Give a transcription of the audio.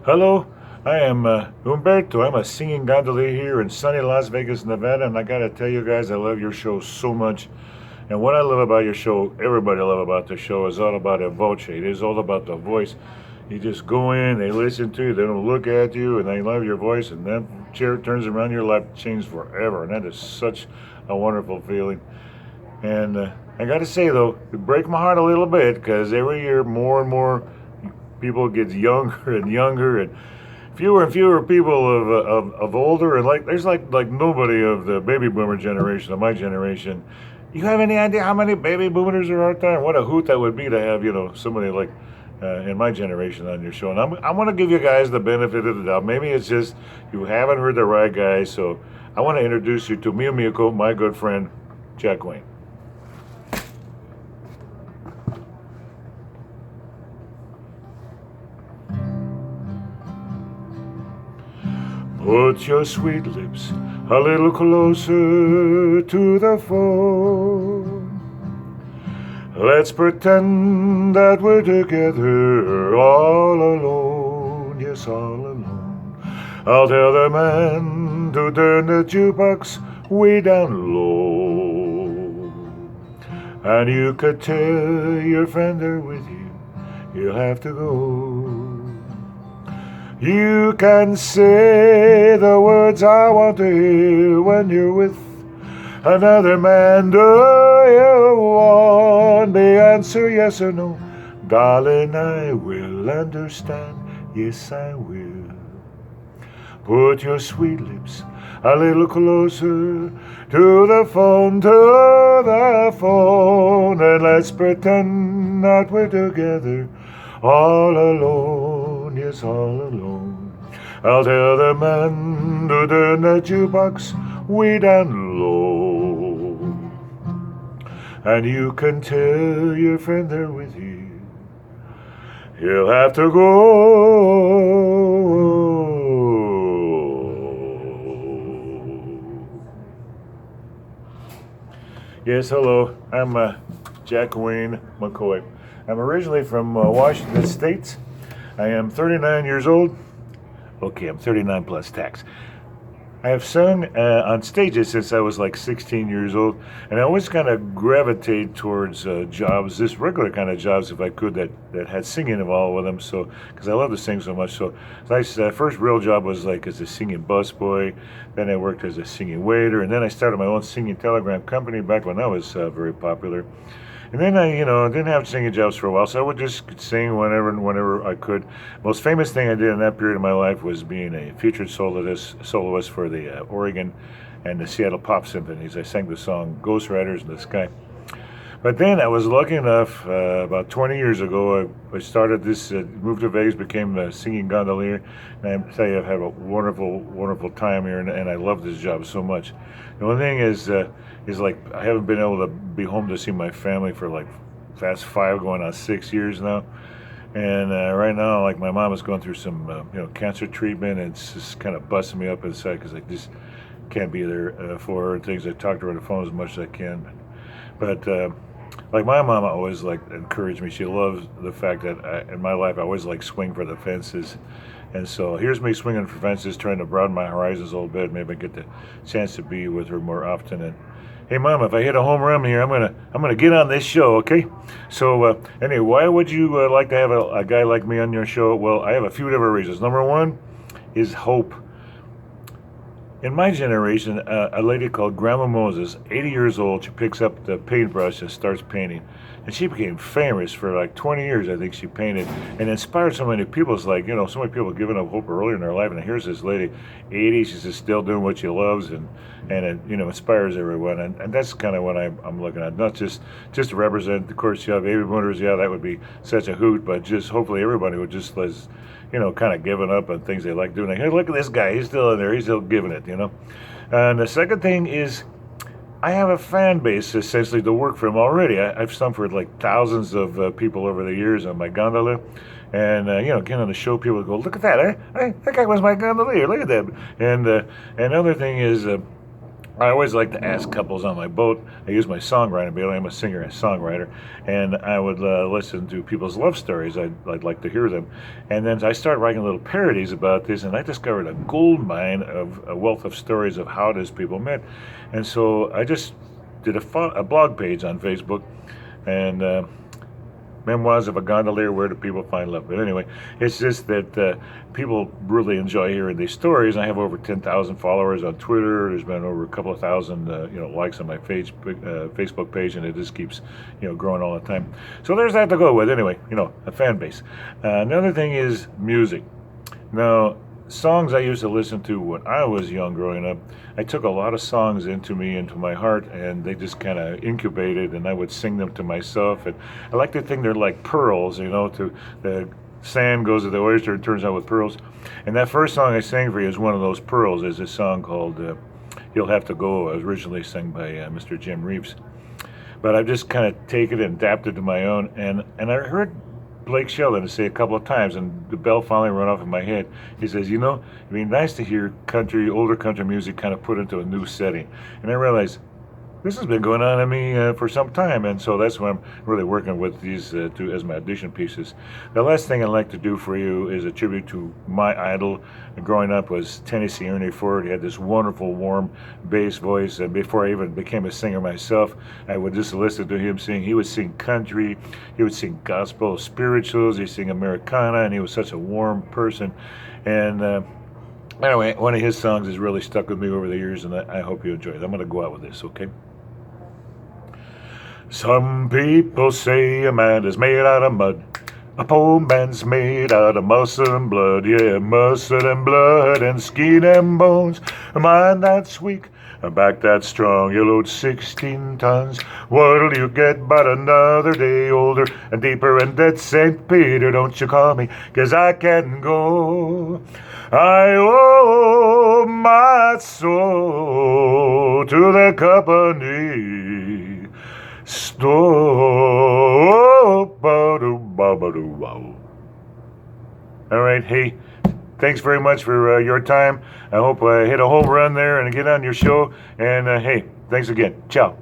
Hello, I am Humberto. I'm a singing gondolier here in sunny Las Vegas, Nevada, and I gotta tell you guys, I love your show so much. And what I love about your show, everybody love about the show, is all about a voce. It is all about the voice. You just go in, they listen to you, they don't look at you, and they love your voice, and that chair turns around, your life changes forever, and that is such a wonderful feeling. And I got to say though, it breaks my heart a little bit because every year more and more people get younger and younger, and fewer people of older, and like there's like nobody of the baby boomer generation of my generation. You have any idea how many baby boomers there are out there? What a hoot that would be to have somebody like in my generation on your show. And I want to give you guys the benefit of the doubt. Maybe it's just you haven't heard the right guy. So I want to introduce you to Mio Miyako, my good friend Jack Wayne. Put your sweet lips a little closer to the phone. Let's pretend that we're together all alone, yes, all alone. I'll tell the man to turn the jukebox way down low. And you could tell your friend they're with you, you'll have to go. You can say the words I want to hear when you're with another man. Do you want the answer, yes or no? Darling, I will understand, yes I will. Put your sweet lips a little closer to the phone, and let's pretend that we're together all alone, yes, all alone. I'll tell the man to turn the jukebox way down low. And you can tell your friend they're with you, he'll have to go. Yes, hello, I'm Jack Wayne McCoy. I'm originally from Washington State. I am 39 years old. Okay, I'm 39 plus tax. I have sung on stages since I was like 16 years old, and I always kind of gravitate towards jobs, just regular kind of jobs, if I could, that had singing involved with them. So, because I love to sing so much. So, my first real job was like as a singing busboy. Then I worked as a singing waiter, and then I started my own singing telegram company back when that was very popular. And then I didn't have singing jobs for a while, so I would just sing whenever and whenever I could. Most famous thing I did in that period of my life was being a featured soloist for the Oregon and the Seattle Pop Symphonies. I sang the song Ghost Riders in the Sky. But then I was lucky enough, about 20 years ago, I started this, moved to Vegas, became a singing gondolier, and I tell you, I've had a wonderful, wonderful time here, and I love this job so much. The only thing is like I haven't been able to be home to see my family for like past 5 going on 6 years now. And right now, like my mom is going through some cancer treatment, and it's just kind of busting me up inside because I just can't be there for her and things. I talk to her on the phone as much as I can, but like my mom always like encouraged me. She loves the fact that in my life I always like swing for the fences, and so here's me swinging for fences, trying to broaden my horizons a little bit. Maybe I get the chance to be with her more often. And hey, Mom, if I hit a home run here, I'm gonna get on this show, okay? So anyway, why would you like to have a guy like me on your show? Well, I have a few different reasons. Number one is hope. In my generation, a lady called Grandma Moses, 80 years old, she picks up the paintbrush and starts painting. And she became famous for like 20 years, I think she painted, and inspired so many people. It's like, so many people giving up hope earlier in their life. And here's this lady, 80, she's just still doing what she loves, and it, inspires everyone. And that's kind of what I'm looking at. Not just to represent, of course, baby boomers, that would be such a hoot, but just hopefully everybody would just kind of giving up on things they like doing. Like, hey, look at this guy, he's still in there, he's still giving it. And the second thing is, I have a fan base essentially to work for him already. I've sung for like thousands of people over the years on my gondola. And, getting on the show, people would go, look at that, that guy was my gondolier, look at that. And another thing is, I always like to ask couples on my boat. I use my songwriting ability. I'm a singer and songwriter, and I would listen to people's love stories. I'd like to hear them, and then I started writing little parodies about this, and I discovered a gold mine of a wealth of stories of how these people met, and so I just did a blog page on Facebook, and Memoirs of a Gondolier, Where Do People Find Love? But anyway, it's just that people really enjoy hearing these stories. I have over 10,000 followers on Twitter. There's been over a couple of thousand, likes on my Facebook page, and it just keeps, growing all the time. So there's that to go with. Anyway, a fan base. Another thing is music. Now, songs I used to listen to when I was young growing up, I took a lot of songs into my heart, and they just kind of incubated, and I would sing them to myself. And I like to think they're like pearls, to the sand goes to the oyster and turns out with pearls. And that first song I sang for you is one of those pearls. Is a song called You'll Have to Go. It was originally sung by Mr. Jim Reeves. But I've just kind of taken it and adapted to my own. And I heard Blake Shelton say a couple of times, and the bell finally went off in my head. He says, it'd be nice to hear older country music kind of put into a new setting. And I realized this has been going on in me for some time, and so that's why I'm really working with these two as my audition pieces. The last thing I'd like to do for you is a tribute to my idol growing up was Tennessee Ernie Ford. He had this wonderful, warm bass voice, and before I even became a singer myself, I would just listen to him sing. He would sing country, he would sing gospel, spirituals, he'd sing Americana, and he was such a warm person. And anyway, one of his songs has really stuck with me over the years, and I hope you enjoy it. I'm going to go out with this, okay? Some people say a man is made out of mud. A poor man's made out of muscle and blood. Yeah, muscle and blood and skin and bones. A mind that's weak, a back that's strong. You load 16 tons. What'll you get but another day older and deeper in debt? St. Peter, don't you call me, 'cause I can go. I owe my soul to the company store. All right, hey, thanks very much for your time. I hope I hit a home run there and get on your show. And hey, thanks again. Ciao.